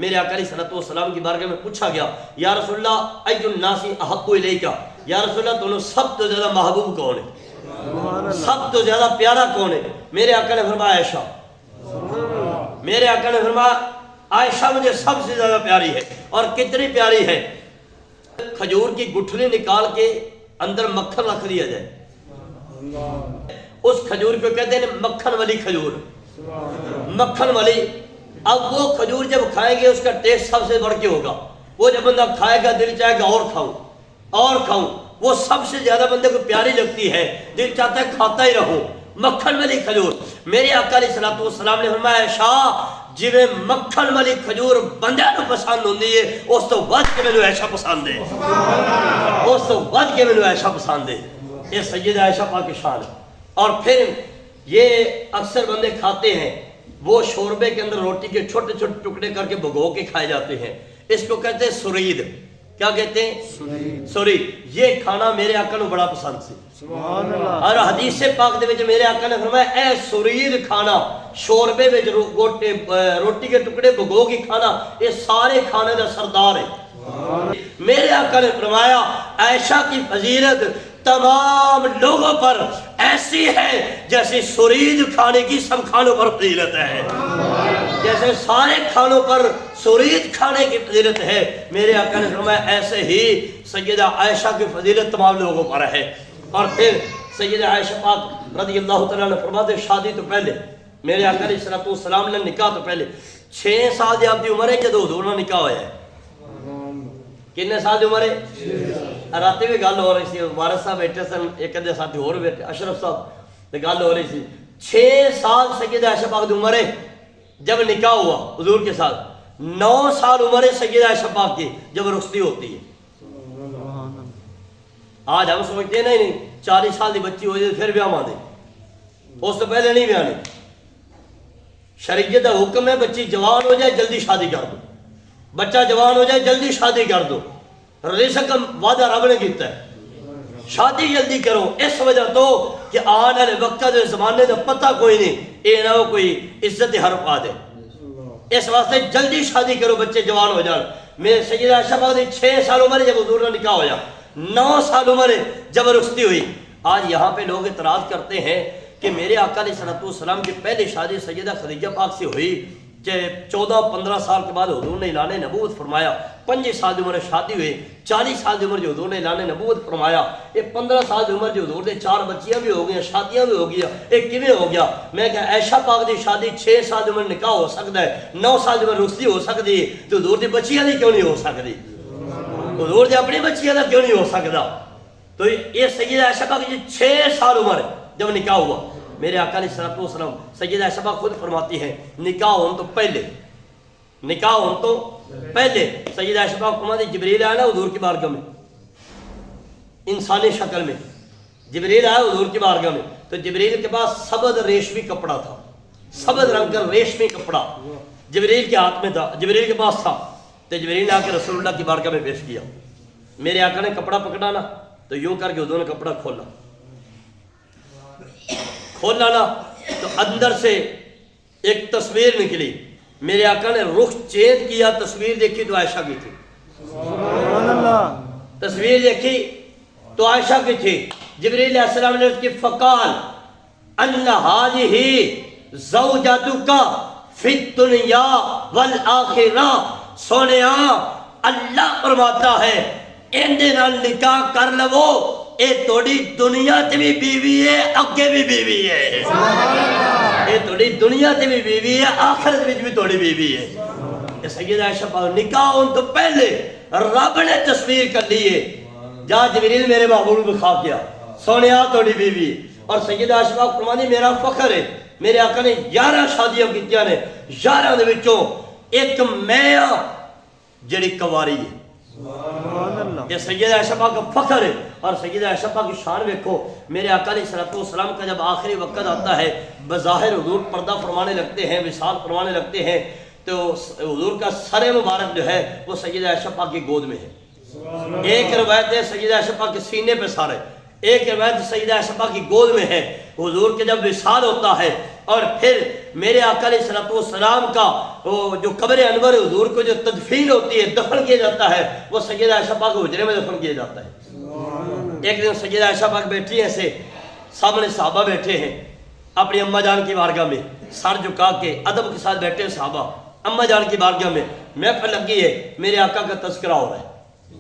میرے آقا علیہ الصلوۃ والسلام کی بارگاہ میں پوچھا گیا یا رسول اللہ ای الناس احب الیک، یا رسول اللہ تمہیں سب تو زیادہ محبوب کون ہے، سب تو زیادہ پیارا کون ہے؟ میرے آقا نے فرمایا عائشہ، میرے آقا نے فرمایا عائشہ مجھے سب سے زیادہ پیاری ہے۔ اور کتنی پیاری ہے، کھجور کی گٹھلی نکال کے اندر مکھن رکھ دیا جائے، اس کھجور کو کہتے ہیں مکھن والی کھجور، مکھن والی۔ اب وہ کھجور جب کھائیں گے اس کا ٹیسٹ سب سے بڑھ کے ہوگا، وہ جب بندہ کھائے گا دل چاہے گا اور کھاؤں اور کھاؤں، وہ سب سے زیادہ بندے کو پیاری لگتی ہے، دل چاہتا ہے کھاتا ہی رہوں، مکھن والی کھجور۔ میرے آقا علیہ الصلوۃ والسلام نے فرمایا عائشہ جویں مکھن والی کھجور بندے نو پسند ہوندی ہے اس تو ود کے مینوں عائشہ پسند ہے، اس تو ود کے مینوں عائشہ پسند ہے۔ یہ سیدہ عائشہ پاک کی شان ہے۔ اور پھر یہ اکثر بندے کھاتے ہیں، وہ شوربے کے اندر روٹی کے چھوٹے چھوٹے ٹکڑے کر کے بھگو کے کھائے جاتے ہیں، اس کو کہتے ہیں سرید۔ کیا کہتے ہیں؟ سرید۔ یہ کھانا میرے آقا کو بڑا پسند سی۔ سبحان اللہ۔ اور حدیث پاک دے وچ میرے آقا نے فرمایا اے سرید کھانا، شوربے وچ روٹی کے ٹکڑے بھگو کے کھانا، یہ سارے کھانے دا سردار ہے۔ میرے آقا نے فرمایا عائشہ کی فضیلت تمام لوگوں پر ایسی ہے جیسے سرید کھانے کی سب کھانوں پر فضیلت ہے، جیسے سارے کھانوں پر سرید کھانے کی فضیلت ہے۔ میرے آقا نے فرمایا ایسے ہی سیدہ عائشہ کی فضیلت تمام لوگوں پر ہے۔ اور پھر سیدہ عائشہ پاک رضی اللہ تعالیٰ نے فرماتے شادی تو پہلے میرے آقا علیہ الصلوۃ والسلام نے نکاح تو پہلے 6 سال دی آپ دی عمر ہے جدوں حضور نے نکاح ہویا ہے۔ کتنے سال دی عمر ہے؟ راتی بھی گل ہو رہی سی، وارث صاحب بیٹھے سن، ایک ادھے ساتھی اور بیٹھے اشرف صاحب، تو گل ہو رہی سی 6 سال سیدہ عائشہ پاک دی عمر ہے جب نکاح ہوا حضور کے ساتھ، 9 سال عمر ہے سیدہ عائشہ پاک کی جب رخصتی ہوتی ہے۔ آج ہم سمجھتے ہیں نہیں 40 سال دی بچی ہو جائے پھر بیاہ ماندے، اس سے پہلے نہیں بیاہ نہیں۔ شریعت کا حکم ہے بچی جوان ہو جائے جلدی شادی کر دو، بچہ جوان ہو جائے جلدی شادی کر دو، رزق کا وعدہ رب نے کیتا ہے، شادی جلدی کرو، اس وجہ تو کہ آنے والے وقت کے زمانے کا پتہ کوئی نہیں، اے نہ ہو کوئی عزت حرف پا دے، اس واسطے جلدی شادی کرو بچے جوان ہو جان۔ میرے سیدہ عائشہ پاک دی 6 سال عمر جب حضور کا نکاح ہوا، 9 سال عمر جب رخصتی ہوئی۔ آج یہاں پہ لوگ اعتراض کرتے ہیں کہ میرے آقا علیہ الصلوۃ والسلام کی پہلی شادی سیدہ خدیجہ پاک سے ہوئی کہ 14-15 سال کے بعد حضور نے اعلان نبوت فرمایا، 5 سال کی عمر شادی ہوئی، 40 سال کی عمر جو حضور نے اعلان نبوت فرمایا، یہ 15 سال کی عمر جو حضور نے 4 بچیاں بھی ہو گئی، شادیاں بھی ہو گیا، یہ کیویں ہو گیا؟ میں کہ عائشہ پاک دی شادی 6 سال کی عمر نکاح ہو سکتا ہے، 9 سال کی عمر رخصتی ہو سکتی ہے، تو حضور دی بچیاں دی کیوں نہیں ہو سکتی؟ حضور دی اپنی بچیاں دا کیوں نہیں ہو سکتا؟ تو یہ سیدہ عائشہ پاک کی 6 سال عمر جب نکاح ہوا، میرے آقا علیہ الصلوۃ والسلام سیدہ عائشہ پاک خود فرماتی ہیں نکاح ہونے تو پہلے، نکاح ہونے تو پہلے سیدہ عائشہ پاک فرماتی جبریل آیا نا حضور کی بارگاہ میں انسانی شکل میں، جبریل آیا حضور کی بارگاہ میں، تو جبریل کے پاس سبز ریشمی کپڑا تھا، سبز رنگ کا ریشمی کپڑا جبریل کے ہاتھ میں تھا، جبریل کے پاس تھا، تو جبریل نے آ کے رسول اللہ کی بارگاہ میں پیش کیا۔ میرے آقا نے کپڑا پکڑا نا تو یوں کر کے حضور نے کپڑا کھولا نا تو اندر سے ایک تصویر نکلی، میرے آقا نے رخ چینج کیا، تصویر دیکھی تو عائشہ کی تھی، سبحان اللہ۔ تصویر دیکھی تو عائشہ کی تھی۔ جبریل علیہ السلام نے اس کی فقال ان هذه زوجتک فی الدنیا والآخرہ، سونیا اللہ فرماتا ہے اندے نال نکاح کر لو، اے توڑی دنیا تے بھی بیوی ہے اگے بھی بیوی ہے، اے توڑی دنیا تے بھی بیوی ہے آخرت وچ بھی توڑی بیوی ہے۔ یہ سیدہ عائشہ پاک نکاح ہونے تو پہلے رب نے تصویر کر لی ہے، جا جبریل میرے محبوب کو خواب کیا سونیا توڑی بیوی ہے۔ اور سیدہ عائشہ پاک فرمانی میرا فخر ہے، میرے آقا نے 11 شادیاں کیتیاں نے، 11 دے وچوں ایک میں جڑی کواری ہے۔ یہ سیدہ عائشہ پاک کا فخر ہے۔ اور سیدہ عائشہ پاک کی شان دیکھو، میرے آقا علیہ الصلوۃ والسلام کا جب آخری وقت آتا ہے، بظاہر حضور پردہ فرمانے لگتے ہیں، وصال فرمانے لگتے ہیں، تو حضور کا سر مبارک جو ہے وہ سیدہ عائشہ پاک کی گود میں ہے۔ ایک روایت ہے سیدہ عائشہ پاک کے سینے پہ سر ہے، ایک روایت سیدہ عائشہ پاک کی گود میں ہے۔ حضور کے جب وصال ہوتا ہے اور پھر میرے آقا علیہ الصلوۃ والسلام کا وہ جو قبر انور حضور کو جو تدفین ہوتی ہے، دفن کیا جاتا ہے، وہ سیدہ عائشہ پاک کے حجرے میں دفن کیا جاتا ہے۔ ایک دن سیدہ عائشہ پاک بیٹھی ہیں، ایسے سامنے صحابہ بیٹھے ہیں اپنی اماں جان کی بارگاہ میں، سر جھکا کے ادب کے ساتھ بیٹھے ہیں صحابہ اماں جان کی بارگاہ میں، محفل لگی ہے، میرے آقا کا تذکرہ ہو رہا ہے،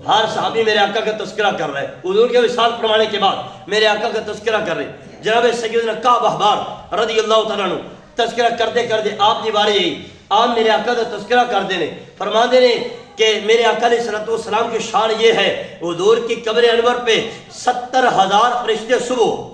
ہر صحابی میرے آقا کا تذکرہ کر رہا ہے، حضور کے وصال فرمانے کے بعد میرے آقا کا تذکرہ کر رہے ہیں۔ جناب سیدنا کعب احبار رضی اللہ تعالیٰ عنہ تذکرہ کرتے کرتے آپ کی باری یہی، آپ میرے آقا کا تذکرہ کر دینے، فرما دینے کہ میرے آقا علیہ الصلوۃ والسلام کی شان یہ ہے، حضور کی قبر انور پہ 70,000 فرشتے صبح،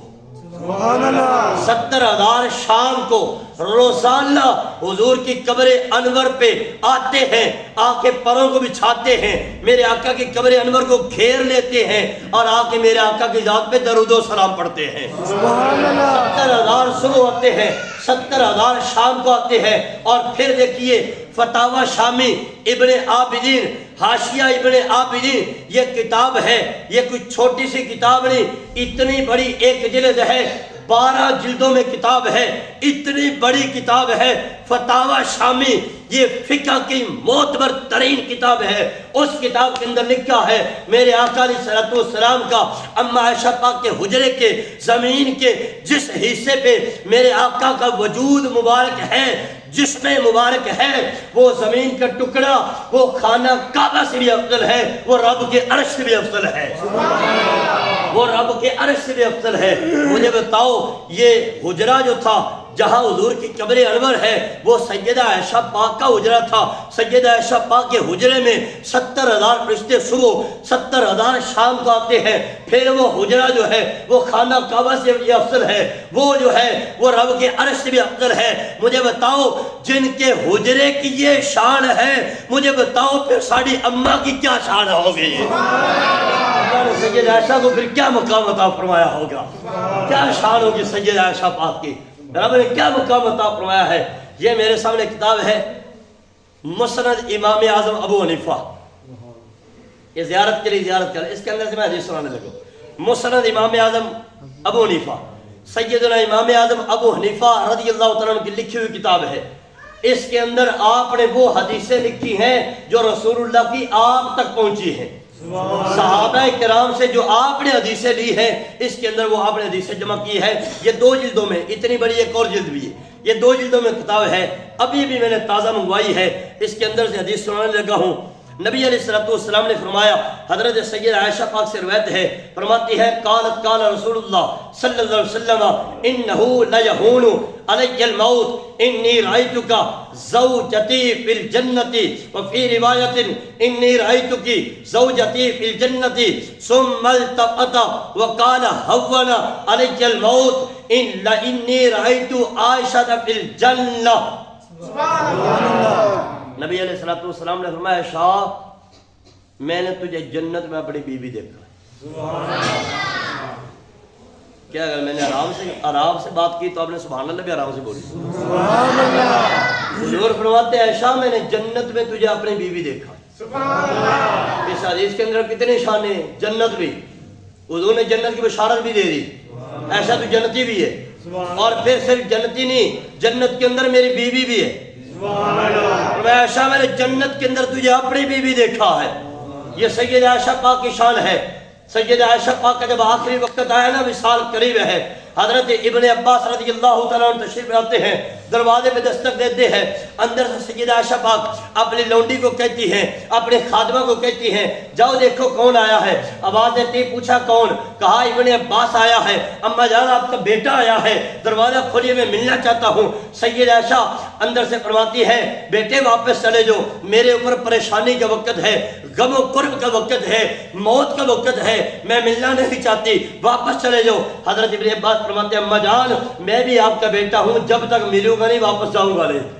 70,000 شام کو روزانہ حضور کی قبر انور پہ آتے ہیں، آ کے پروں کو بچھاتے ہیں، میرے آقا کی قبر انور کو گھیر لیتے ہیں اور آ کے میرے آقا کی ذات پہ درود و سلام پڑھتے ہیں۔ 70,000 صبح آتے ہیں، 70,000 شام کو آتے ہیں۔ اور پھر دیکھیے فتاوی شامی ابن عابدین، حاشیہ ابن عابدین، یہ کتاب ہے، یہ کوئی چھوٹی سی کتاب نہیں، اتنی بڑی ایک جلد ہے، 12 جلدوں میں کتاب ہے، اتنی بڑی کتاب ہے فتاوی شامی، یہ فقہ کی معتبر ترین کتاب ہے۔ اس کتاب کے اندر لکھا ہے میرے آقا علیہ الصلوۃ والسلام کا اماں عائشہ پاک کے حجرے کے زمین کے جس حصے پہ میرے آقا کا وجود مبارک ہے، جسم مبارک ہے، وہ زمین کا ٹکڑا وہ خانہ کعبہ سے بھی افضل ہے، وہ رب کے عرش سے بھی افضل ہے، وہ رب کے عرش سے بھی افضل ہے۔ مجھے بتاؤ یہ حجرہ جو تھا جہاں حضور کی قبر انور ہے، وہ سیدہ عائشہ پاک کا حجرہ تھا۔ سیدہ عائشہ پاک کے حجرے میں 70,000 فرشتے صبح، 70,000 شام کو آتے ہیں۔ پھر وہ حجرہ جو ہے وہ خانہ کعبہ سے بھی افضل ہے، وہ جو ہے وہ رب کے عرش سے بھی افضل ہے۔ مجھے بتاؤ جن کے حجرے کی یہ شان ہے، مجھے بتاؤ پھر ساڑی اماں کی کیا شان ہوگی؟ سیدہ عائشہ کو پھر کیا مقام عطا فرمایا ہوگا، کیا شان ہوگی سیدہ عائشہ پاک کی، رب نے کیا مقام عطا فرمایا ہے۔ یہ میرے سامنے کتاب ہے مسند امام اعظم ابو حنیفہ، یہ زیارت کے لیے زیارت کر، اس کے اندر سے میں حدیث سنانے لگا۔ مسند امام اعظم ابو حنیفہ، سیدنا امام اعظم ابو حنیفہ رضی اللہ تعالیٰ عنہ کی لکھی ہوئی کتاب ہے۔ اس کے اندر آپ نے وہ حدیثیں لکھی ہیں جو رسول اللہ کی آپ تک پہنچی ہیں، صحابہ کرام سے جو آپ نے حدیثیں لی ہیں، اس کے اندر وہ آپ نے حدیثیں جمع کی ہے۔ یہ 2 جلدوں میں، اتنی بڑی ایک اور جلد بھی ہے، یہ 2 جلدوں میں کتاب ہے، ابھی بھی میں نے تازہ منگوائی ہے۔ اس کے اندر سے حدیث سنانے لگا ہوں۔ نبی علیہ الصلوۃ والسلام نے فرمایا، حضرت سیدہ عائشہ پاک سے روایت ہے، فرماتی ہے قالت قال رسول اللہ صلی اللہ علیہ وسلم انه لیہون علی الموت انی رأیتک زوجتی فی الجنت وفی روایت انی رأیتک زوجتی فی الجنت ثم التفت وقال هون علی الموت انی رأیت عائشہ فی الجنہ۔ نبی علیہ الصلوۃ والسلام نے فرمایا شاہ میں نے تجھے جنت میں اپنی بیوی دیکھا۔ کیا اگر میں نے آرام سے بات کی تو آپ نے سبحان اللہ بھی آرام سے بولی۔ حضور فرماتے ہیں عائشہ میں نے جنت میں تجھے اپنی بیوی دیکھا۔ اس حدیث کے اندر کتنے شان ہیں، جنت بھی، حضور نے جنت کی بشارت بھی دے دی، عائشہ تو جنتی بھی ہے، اور پھر صرف جنتی نہیں، جنت کے اندر میری بیوی بھی ہے۔ عائشہ میں نے جنت کے اندر تجھے اپنی بیوی دیکھا ہے۔ یہ سیدہ عائشہ پاک کی شان ہے۔ سیدہ عائشہ پاک کا جب آخری وقت آیا نا، وصال قریب ہے، حضرت ابن عباس رضی اللہ تعالیٰ عنہ تشریف لاتے ہیں، دروازے پہ دستک دیتے ہیں، اندر سے سیدہ عائشہ پاک اپنی لونڈی کو کہتی ہیں، اپنے خادمہ کو کہتی ہیں جاؤ دیکھو کون آیا ہے۔ آواز دیتی پوچھا کون؟ کہا ابن عباس آیا ہے، اماں جان آپ کا بیٹا آیا ہے، دروازہ کھولیے میں ملنا چاہتا ہوں۔ سیدہ عائشہ اندر سے فرماتی ہے بیٹے واپس چلے جاؤ، میرے اوپر پریشانی کا وقت ہے، غم و کرب کا وقت ہے، موت کا وقت ہے، میں ملنا نہیں چاہتی، واپس چلے جاؤ۔ حضرت ابن عباس فرماتے ہیں اماں جان میں بھی آپ کا بیٹا ہوں، جب تک ملوں گا نہیں واپس جاؤں گا نہیں،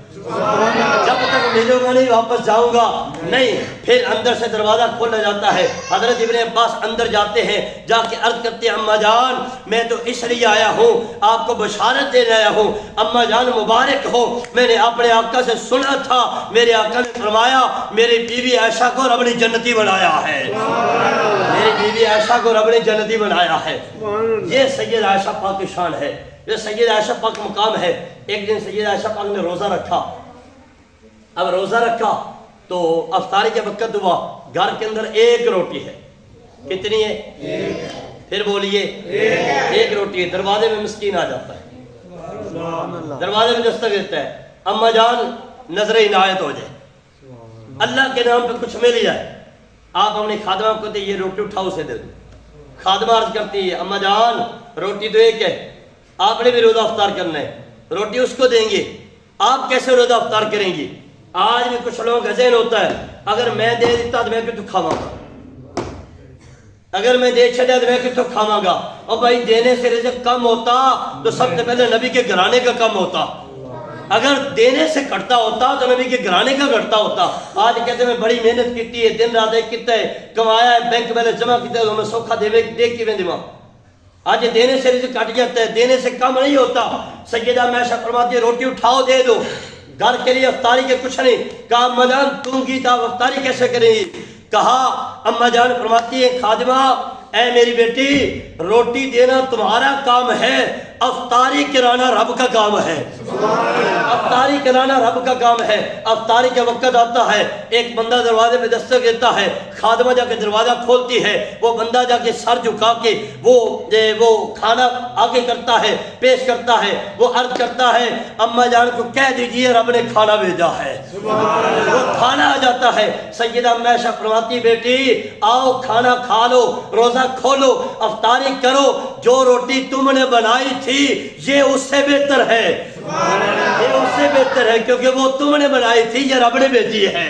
جب تک ملوں گا نہیں واپس جاؤں گا نہیں۔ پھر اندر سے دروازہ کھولا جاتا ہے، حضرت ابن عباس اندر جاتے ہیں، جا کے عرض کرتے ہیں اماں جان میں تو اس لیے آیا ہوں، آپ کو بشارت دینے آیا ہوں، اماں جان مبارک ہو، میں نے اپنے آقا سے سنا تھا، میرے آقا نے فرمایا میری بیوی عائشہ کو رب نے جنتی بنایا ہے، میری بیوی عائشہ کو رب نے جنتی بنایا ہے۔ یہ سید عائشہ پاک کی شان ہے۔ یہ سید عائشہ پاک کا مقام ہے. ایک دن سید عائشہ پاک نے روزہ رکھا. اب روزہ رکھا تو افطاری کے وقت ہوا, گھر کے اندر ایک روٹی ہے. کتنی ہے؟ پھر بولیے ایک روٹی ہے. دروازے میں مسکین آ جاتا ہے, دروازے میں دستک دیتا ہے, اما جان نظر عنایت ہو جائے, اللہ کے نام پہ کچھ مل جائے. آپ اپنی خادمہ کو کہتے یہ روٹی اٹھاؤ اسے دے دو. خادمہ عرض کرتی ہے اما جان روٹی تو ایک ہے, آپ نے بھی روزہ افطار کرنا ہے, روٹی اس کو دیں گے, آپ کیسے روزہ افطار کریں گی؟ آج بھی کچھ لوگوں کا ذہن ہوتا ہے اگر میں دے دیتا تو میں کتوں کھاواں گا, اگر میں دے چھڑیا تو میں کتوں کھاواں گا. اور بھائی دینے سے رزق کم ہوتا تو سب سے پہلے نبی کے گھرانے کا کم ہوتا, اگر دینے سے کٹتا ہوتا تو نبی کے گھرانے کا گھٹتا ہوتا. آج کہتے ہیں میں بڑی محنت کیتی ہے, دن رات ایک کیتا ہے, کمایا ہے, بینک بیلنس جمع کیتا ہے, تو میں سوکھا دے کی میں دیواں. آج دینے سے رزق کٹ جاتا ہے, دینے سے کم نہیں ہوتا. سیدہ عائشہ فرماتی ہے روٹی اٹھاؤ دے دو, گھر کے لیے افطاری کے کچھ نہیں. کہا اما جان تم کی تو افطاری کیسے کریں گی؟ کہا اما جان فرماتی ہے خادمہ اے میری بیٹی روٹی دینا تمہارا کام ہے, افطاری کرانا رب کا کام ہے. افطاری کرانا رب کا کام ہے. افطاری کے وقت آتا ہے, ایک بندہ دروازے پہ دستک دیتا ہے, خادمہ جا کے دروازہ کھولتی ہے, وہ بندہ جا کے سر جھکا کے وہ کھانا آگے کرتا ہے, پیش کرتا ہے, وہ عرض کرتا ہے اما جان کو کہہ دیجئے رب نے کھانا بھیجا ہے. وہ کھانا آ جاتا ہے. سیدہ عائشہ فرماتی بیٹی آؤ کھانا کھا لو, روزہ کھولو, افطاری کرو, جو روٹی تم نے بنائی تھی یہ اس سے بہتر ہے, یہ اس سے بہتر ہے کیونکہ وہ تم نے بنائی تھی, یہ رب نے بھیجی ہے,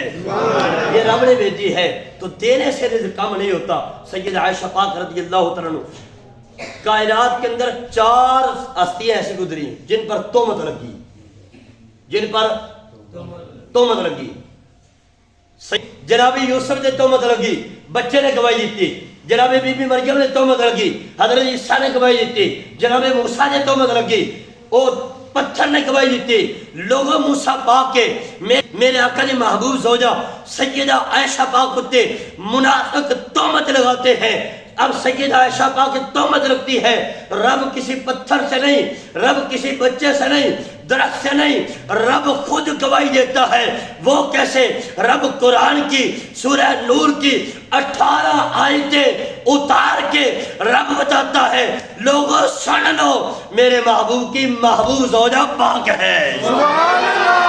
یہ رب نے بھیجی ہے. تو دینے سے رزق کم نہیں ہوتا. سیدہ عائشہ پاک رضی اللہ تعالیٰ عنہ, کائنات کے اندر 4 ہستیاں ایسی گزری جن پر تہمت لگی, جن پر تہمت لگی. جناب یوسف نے تہمت لگی, بچے نے گواہی دیتی. جناب بی بی مریم نے تہمت لگی, حضرت عیسیٰ نے گواہی دیتی. جناب موسیٰ نے تہمت لگی, اور پتھر نے گواہی دیتی. لوگوں موسیٰ پاک کے میرے آقا نے محبوب زوجہ سیدہ عائشہ پاک ہوتے منافق تہمت لگاتے ہیں. اب سیدہ عائشہ پاک کی تہمت لگتی ہے, رب کسی پتھر سے نہیں, رب کسی بچے سے نہیں, درخت سے نہیں, رب خود گواہی دیتا ہے. وہ کیسے؟ رب قرآن کی سورہ نور کی 18 آیتیں اتار کے رب بتاتا ہے لوگوں سن لو میرے محبوب کی محبوب زوجہ پاک ہے. سبحان اللہ.